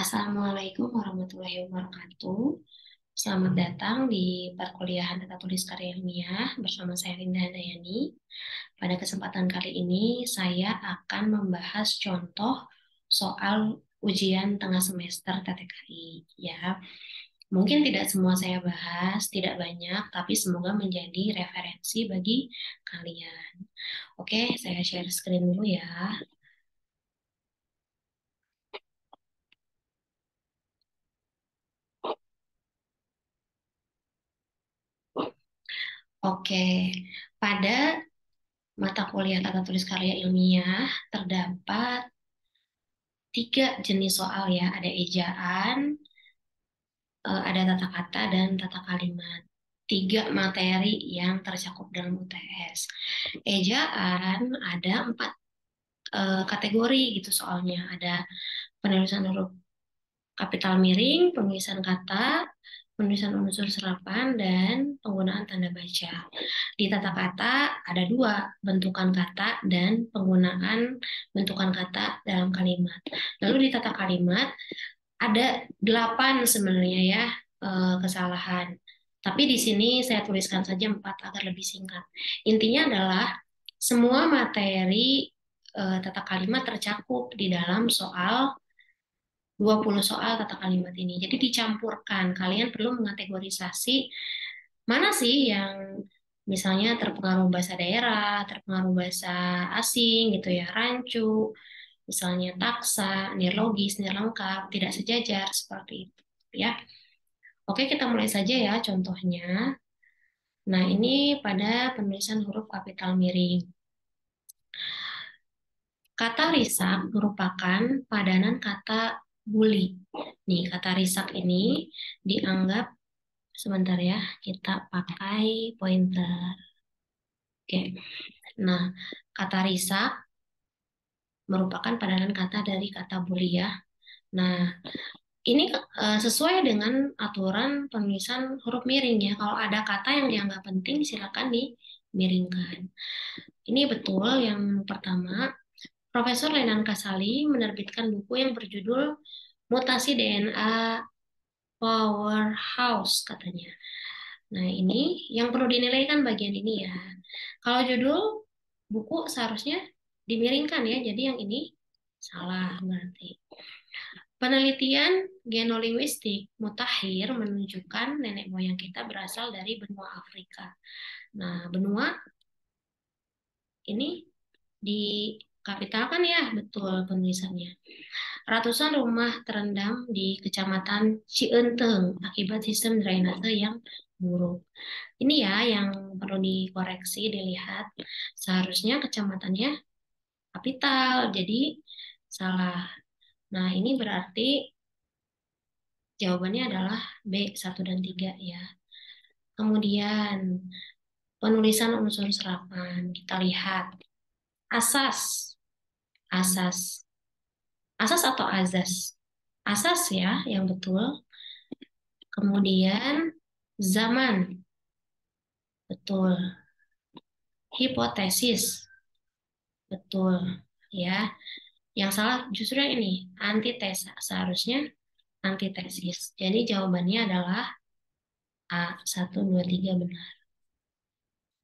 Assalamualaikum warahmatullahi wabarakatuh. Selamat datang di perkuliahan tata tulis karya ilmiah bersama saya Linda Handayani. Pada kesempatan kali ini saya akan membahas contoh soal ujian tengah semester TTKI ya. Mungkin tidak semua saya bahas, tidak banyak, tapi semoga menjadi referensi bagi kalian. Oke, saya share screen dulu ya. Oke, pada mata kuliah tata tulis karya ilmiah terdapat tiga jenis soal ya, ada ejaan, ada tata kata, dan tata kalimat. Tiga materi yang tercakup dalam UTS. Ejaan ada empat kategori gitu soalnya. Ada penulisan huruf kapital miring, penulisan kata, penulisan unsur serapan, dan penggunaan tanda baca. Di tata kata ada dua, bentukan kata dan penggunaan bentukan kata dalam kalimat. Lalu di tata kalimat ada 8 sebenarnya ya kesalahan. Tapi di sini saya tuliskan saja 4 agar lebih singkat. Intinya adalah semua materi tata kalimat tercakup di dalam soal 20 soal tata kalimat ini. Jadi dicampurkan. Kalian perlu mengategorisasi mana sih yang misalnya terpengaruh bahasa daerah, terpengaruh bahasa asing gitu ya, rancu, misalnya taksa, nirlogis, nirlengkap, tidak sejajar seperti itu ya. Oke, kita mulai saja ya contohnya. Nah, ini pada penulisan huruf kapital miring. Kata risak merupakan padanan kata bully. Nih, kata risak ini dianggap sebentar ya, kita pakai pointer. Oke. Nah, kata risak merupakan padanan kata dari kata bully ya. Nah, ini sesuai dengan aturan penulisan huruf miring ya. Kalau ada kata yang dianggap penting, silakan dimiringkan. Ini betul yang pertama. Profesor Lenan Kasali menerbitkan buku yang berjudul Mutasi DNA Powerhouse katanya. Nah, ini yang perlu dinilai kan bagian ini ya. Kalau judul buku seharusnya dimiringkan ya, jadi yang ini salah berarti. Penelitian genolinguistik mutakhir menunjukkan nenek moyang kita berasal dari benua Afrika. Nah, benua ini dikapitalkan ya, betul penulisannya. Ratusan rumah terendam di Kecamatan Cienteng akibat sistem drainase yang buruk. Ini ya yang perlu dikoreksi, dilihat. Seharusnya kecamatannya kapital, jadi salah. Nah, ini berarti jawabannya adalah B, 1 dan 3 ya. Kemudian, penulisan unsur serapan. Kita lihat. Asas. Asas. Asas atau azas? Asas ya, yang betul. Kemudian, zaman. Betul. Hipotesis. Betul. Ya. Yang salah justru yang ini, antitesa. Seharusnya antitesis. Jadi jawabannya adalah A, 1, 2, 3 benar.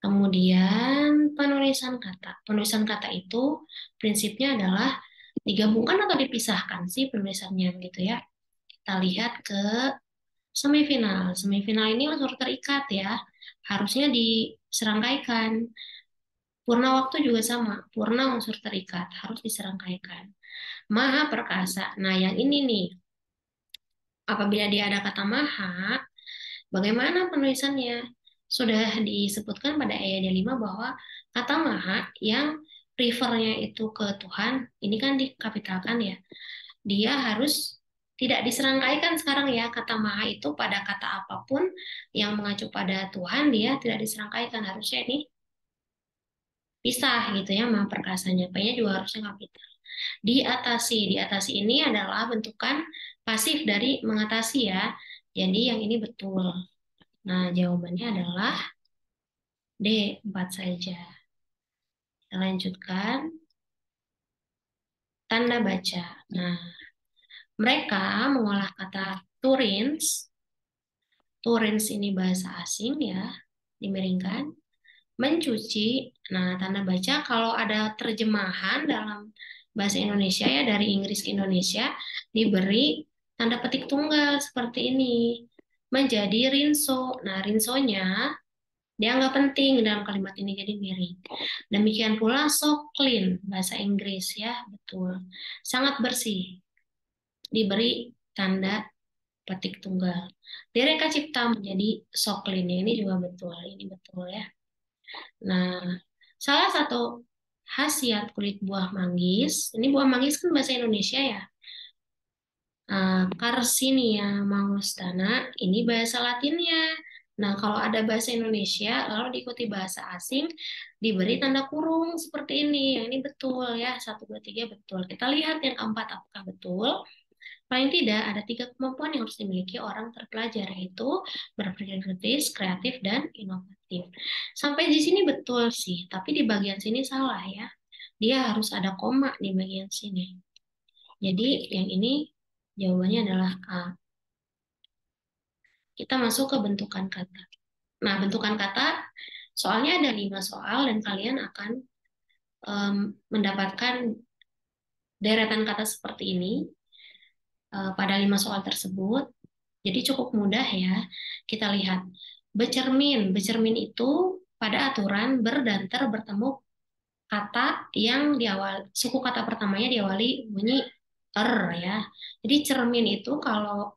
Kemudian penulisan kata. Penulisan kata itu prinsipnya adalah digabungkan atau dipisahkan sih penulisannya gitu ya. Kita lihat ke semifinal. Semifinal ini unsur terikat ya. Harusnya diserangkaikan. Purna waktu juga sama. Purna unsur terikat harus diserangkaikan. Maha perkasa. Nah, yang ini nih. Apabila dia ada kata maha, bagaimana penulisannya? Sudah disebutkan pada ayat 5 bahwa kata maha yang refernya itu ke Tuhan, ini kan dikapitalkan ya. Dia harus tidak diserangkaikan sekarang ya, kata maha itu pada kata apapun yang mengacu pada Tuhan, dia tidak diserangkaikan. Harusnya ini pisah gitu ya, maha perkasanya. P-nya juga harusnya kapital. Diatasi. Diatasi ini adalah bentukan pasif dari mengatasi ya. Jadi yang ini betul. Nah, jawabannya adalah D, 4 saja. Kita lanjutkan. Tanda baca. Nah, Mereka mengolah kata to rinse ini bahasa asing ya, dimiringkan. Mencuci, nah tanda baca kalau ada terjemahan dalam bahasa Indonesia ya dari Inggris ke Indonesia diberi tanda petik tunggal seperti ini. Menjadi rinso. Nah, rinsonya dianggap penting dalam kalimat ini jadi miring. Demikian pula so clean bahasa Inggris ya, betul. Sangat bersih. Diberi tanda petik tunggal. Dereka cipta menjadi so clean. Ini juga betul. Ini betul ya. Nah, salah satu khasiat kulit buah manggis, ini buah manggis kan bahasa Indonesia ya. Carcinia mangostana, ini bahasa Latinnya. Nah, kalau ada bahasa Indonesia, lalu diikuti bahasa asing, diberi tanda kurung seperti ini. Yang ini betul ya, 1, 2, 3 betul. Kita lihat yang keempat, apakah betul? Paling tidak ada 3 kemampuan yang harus dimiliki orang terpelajar, yaitu berpikir kritis, kreatif, dan inovatif. Sampai di sini betul sih, tapi di bagian sini salah ya. Dia harus ada koma di bagian sini. Jadi yang ini jawabannya adalah A. Kita masuk ke bentukan kata. Nah, bentukan kata, soalnya ada 5 soal dan kalian akan mendapatkan deretan kata seperti ini pada 5 soal tersebut. Jadi cukup mudah ya. Kita lihat. Bercermin. Bercermin itu pada aturan ber dan ter bertemu kata yang diawali, suku kata pertamanya diawali bunyi er ya. Jadi cermin itu kalau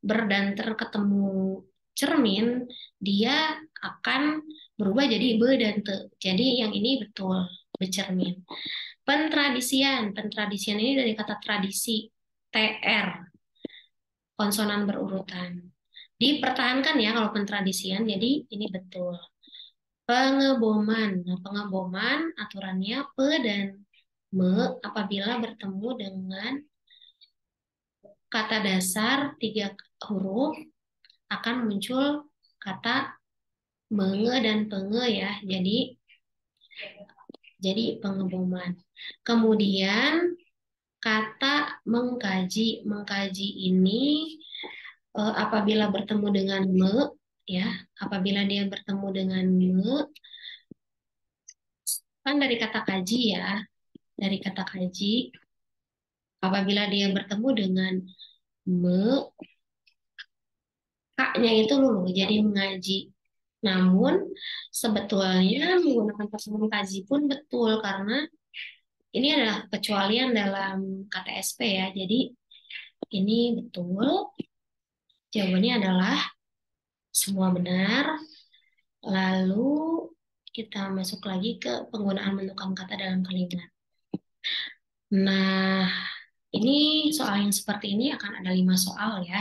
ber dan ter ketemu cermin, dia akan berubah jadi be dan te. Jadi yang ini betul, bercermin. Pentradisian. Pentradisian ini dari kata tradisi, TR, konsonan berurutan. Dipertahankan ya kalau pentradisian, jadi ini betul. Pengeboman. Nah, pengeboman aturannya pe dan me apabila bertemu dengan kata dasar 3 huruf akan muncul kata menge dan penge ya. Jadi pengeboman. Kemudian kata mengkaji. Mengkaji ini apabila bertemu dengan me ya, apabila dia bertemu dengan me kan dari kata kaji ya, dari kata kaji apabila dia bertemu dengan me, kaknya itu lulu jadi mengaji. Namun sebetulnya menggunakan kata mengkaji pun betul karena ini adalah kecualian dalam KTSP ya. Jadi ini betul. Jawabannya adalah semua benar. Lalu kita masuk lagi ke penggunaan bentukan kata dalam kalimat. Nah, ini soal yang seperti ini akan ada 5 soal ya.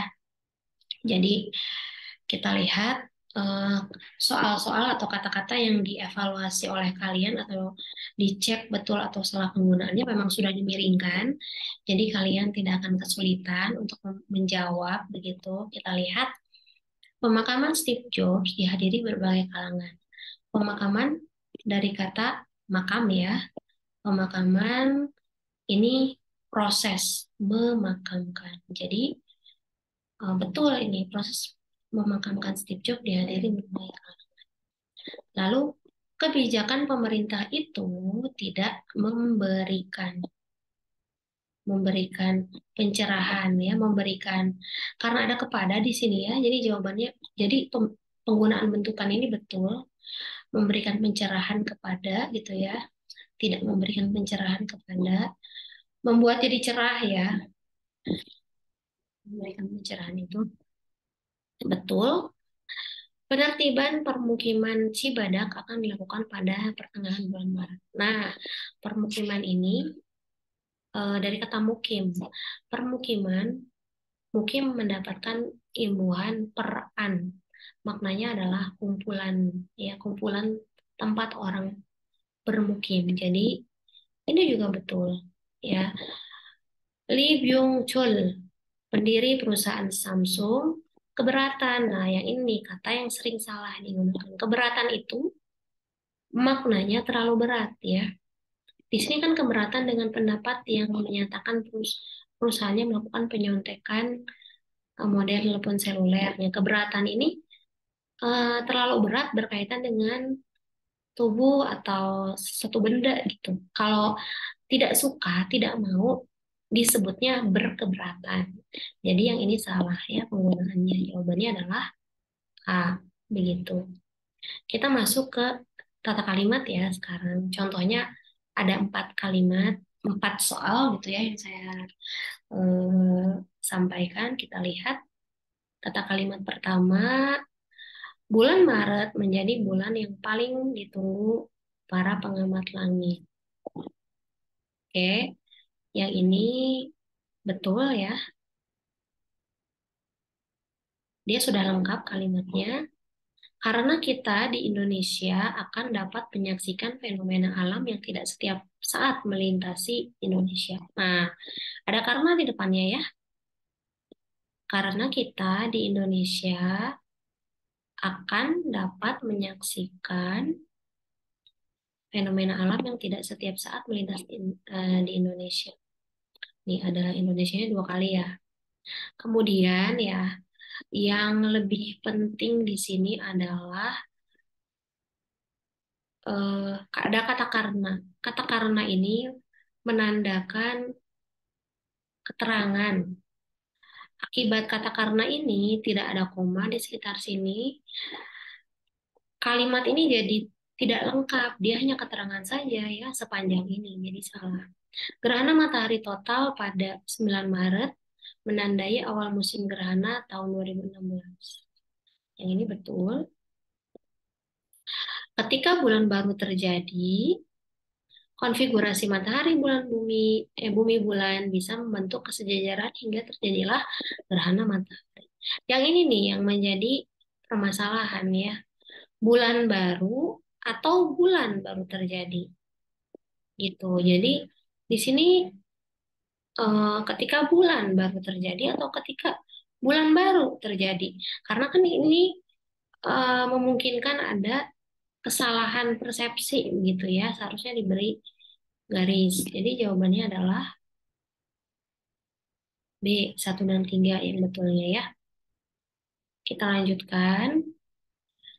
Jadi kita lihat soal-soal atau kata-kata yang dievaluasi oleh kalian atau dicek betul atau salah penggunaannya memang sudah dimiringkan. Jadi kalian tidak akan kesulitan untuk menjawab begitu. Kita lihat pemakaman Steve Jobs dihadiri berbagai kalangan. Pemakaman dari kata makam ya. Pemakaman ini proses memakamkan. Jadi betul ini proses memakamkan Steve Jobs dihadiri berbagai kalangan. Lalu kebijakan pemerintah itu tidak memberikan pencerahan ya, memberikan karena ada kepada di sini ya. Jadi jawabannya jadi penggunaan bentukan ini betul memberikan pencerahan kepada gitu ya. Tidak memberikan pencerahan kepada membuat jadi cerah ya. Memberikan pencerahan itu betul. Penertiban permukiman Cibadak akan dilakukan pada pertengahan bulan Maret. Nah, permukiman ini dari kata mukim. Permukiman, mukim mendapatkan imbuhan peran. Maknanya adalah kumpulan, ya kumpulan tempat orang bermukim. Jadi ini juga betul, ya. Lee Byung Chul, pendiri perusahaan Samsung, keberatan. Nah, yang ini kata yang sering salah digunakan. Keberatan itu maknanya terlalu berat ya. Di sini kan keberatan dengan pendapat yang menyatakan perusahaannya melakukan penyontekan model telepon selulernya. Keberatan ini terlalu berat berkaitan dengan tubuh atau suatu benda gitu. Kalau tidak suka, tidak mau disebutnya berkeberatan. Jadi yang ini salah ya penggunaannya. Jawabannya adalah A, begitu. Kita masuk ke tata kalimat ya sekarang. Contohnya ada 4 kalimat, 4 soal gitu ya yang saya eh, sampaikan. Kita lihat tata kalimat pertama, bulan Maret menjadi bulan yang paling ditunggu para pengamat langit. Oke, yang ini betul ya. Dia sudah lengkap kalimatnya. Karena kita di Indonesia akan dapat menyaksikan fenomena alam yang tidak setiap saat melintasi Indonesia. Nah, ada karena di depannya ya. Karena kita di Indonesia akan dapat menyaksikan fenomena alam yang tidak setiap saat melintas di Indonesia. Ini adalah Indonesia 2 kali ya. Kemudian ya, yang lebih penting di sini adalah ada kata karena. Kata karena ini menandakan keterangan. Akibat kata karena ini tidak ada koma di sekitar sini. Kalimat ini jadi tidak lengkap. Dia hanya keterangan saja ya sepanjang ini. Jadi salah. Gerhana matahari total pada 9 Maret menandai awal musim gerhana tahun 2016. Yang ini betul. Ketika bulan baru terjadi, konfigurasi matahari bumi bulan bisa membentuk kesejajaran hingga terjadilah gerhana matahari. Yang ini nih yang menjadi permasalahan ya. Bulan baru atau bulan baru terjadi gitu. Jadi di sini ketika bulan baru terjadi atau ketika bulan baru terjadi. Karena kan ini memungkinkan ada kesalahan persepsi gitu ya. Seharusnya diberi garis. Jadi jawabannya adalah B, 1 dan 3 yang betulnya ya. Kita lanjutkan.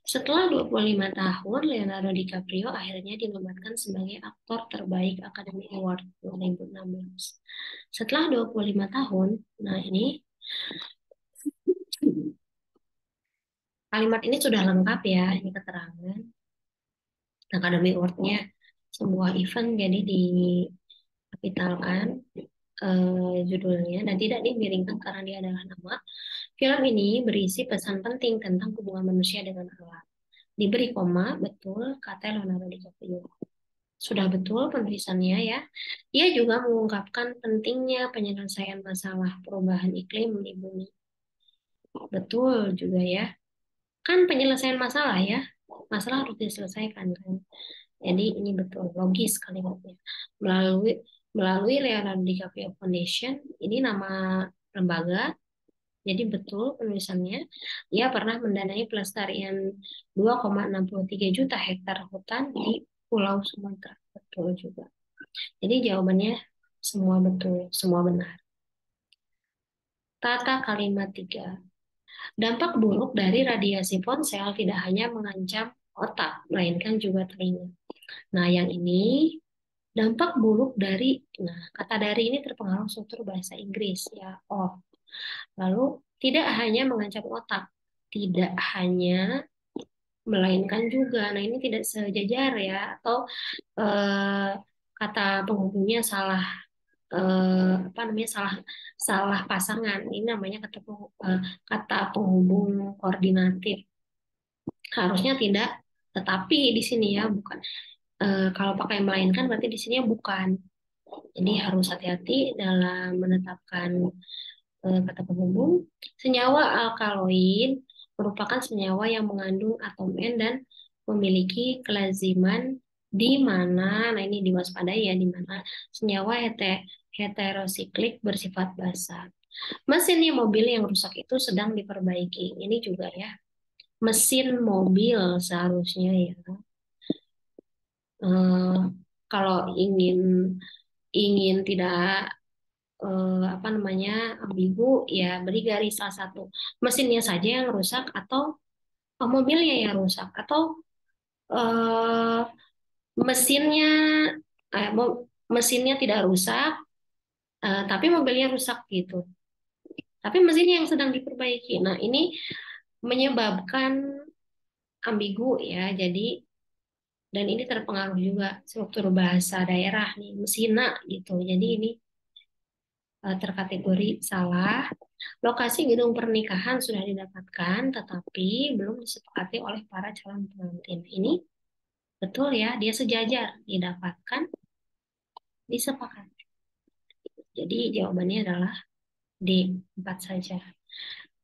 Setelah 25 tahun, Leonardo DiCaprio akhirnya dinobatkan sebagai aktor terbaik Academy Award 2016. Setelah 25 tahun, nah ini kalimat ini sudah lengkap ya, ini keterangan. Academy Award-nya sebuah event jadi dikapitalkan judulnya dan tidak dimiringkan karena dia adalah nama. Film ini berisi pesan penting tentang hubungan manusia dengan alam. Diberi koma, betul, kata Leonardo DiCaprio. Sudah betul penulisannya ya. Ia juga mengungkapkan pentingnya penyelesaian masalah perubahan iklim di bumi. Betul juga ya. Kan penyelesaian masalah ya. Masalah harus diselesaikan kan. Jadi ini betul, logis kalimatnya. Melalui melalui Leonardo DiCaprio Foundation, ini nama lembaga. Jadi betul penulisannya. Ia pernah mendanai pelestarian 2,63 juta hektar hutan di Pulau Sumatera. Betul juga. Jadi jawabannya semua betul, semua benar. Tata kalimat 3. Dampak buruk dari radiasi ponsel tidak hanya mengancam otak, melainkan juga telinga. Nah, yang ini dampak buruk dari, nah kata dari ini terpengaruh struktur bahasa Inggris ya, Lalu tidak hanya mengancam otak, tidak hanya melainkan juga. Nah, ini tidak sejajar ya atau eh, kata penghubungnya salah apa namanya salah salah pasangan. Ini namanya kata penghubung koordinatif. Harusnya tidak, tetapi di sini ya bukan. Kalau pakai melainkan berarti di sini bukan. Jadi harus hati-hati dalam menetapkan kata penghubung. Senyawa alkaloid merupakan senyawa yang mengandung atom N dan memiliki kelaziman di mana, nah ini diwaspadai ya, di mana senyawa heterosiklik bersifat basa. Mesinnya mobil yang rusak itu sedang diperbaiki. Ini juga ya, mesin mobil seharusnya ya. Eh, Kalau ingin ingin tidak apa namanya ambigu, ya beri garis salah satu mesinnya saja yang rusak atau mobilnya yang rusak atau eh, mesinnya mesinnya tidak rusak, tapi mobilnya rusak gitu. Tapi mesinnya yang sedang diperbaiki. Nah, ini menyebabkan ambigu ya. Jadi dan ini terpengaruh juga struktur bahasa daerah nih, mesina gitu. Jadi ini terkategori salah. Lokasi gedung pernikahan sudah didapatkan, tetapi belum disepakati oleh para calon pengantin. Ini betul ya, dia sejajar didapatkan, disepakati. Jadi jawabannya adalah D, 4 saja.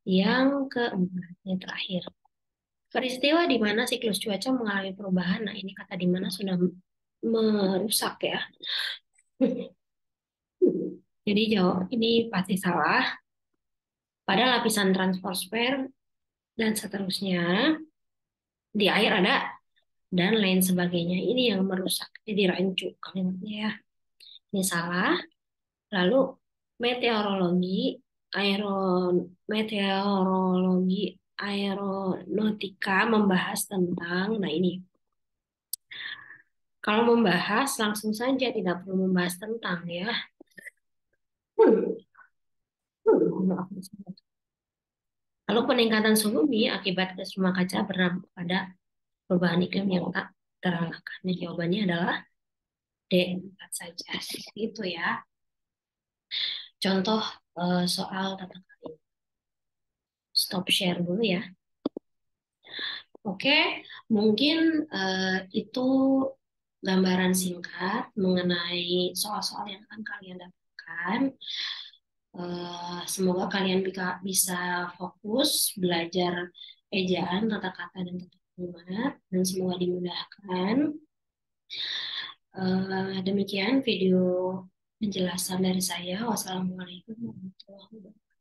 Yang keempat, yang terakhir. Peristiwa di mana siklus cuaca mengalami perubahan. Nah, ini kata di mana sudah merusak ya. Jadi jawab ini pasti salah. Pada lapisan transposfer dan seterusnya, di air ada dan lain sebagainya. Ini yang merusak. Jadi rancu kalimatnya ya. Ini salah. Lalu meteorologi, aeron, meteorologi, aeronautika membahas tentang, nah ini, kalau membahas langsung saja tidak perlu membahas tentang ya. Lalu peningkatan suhu bumi akibat gas rumah kaca berdampak pada perubahan iklim yang tak terelakkan. Nah, jawabannya adalah D, 4 saja. Itu ya. Contoh soal tata kalimat. Stop share dulu ya. Oke, mungkin itu gambaran singkat mengenai soal-soal yang akan kalian dapatkan. Semoga kalian bisa fokus belajar ejaan, tata kata, dan tata kalimat, dan semoga dimudahkan. Demikian video penjelasan dari saya. Wassalamualaikum warahmatullahi wabarakatuh.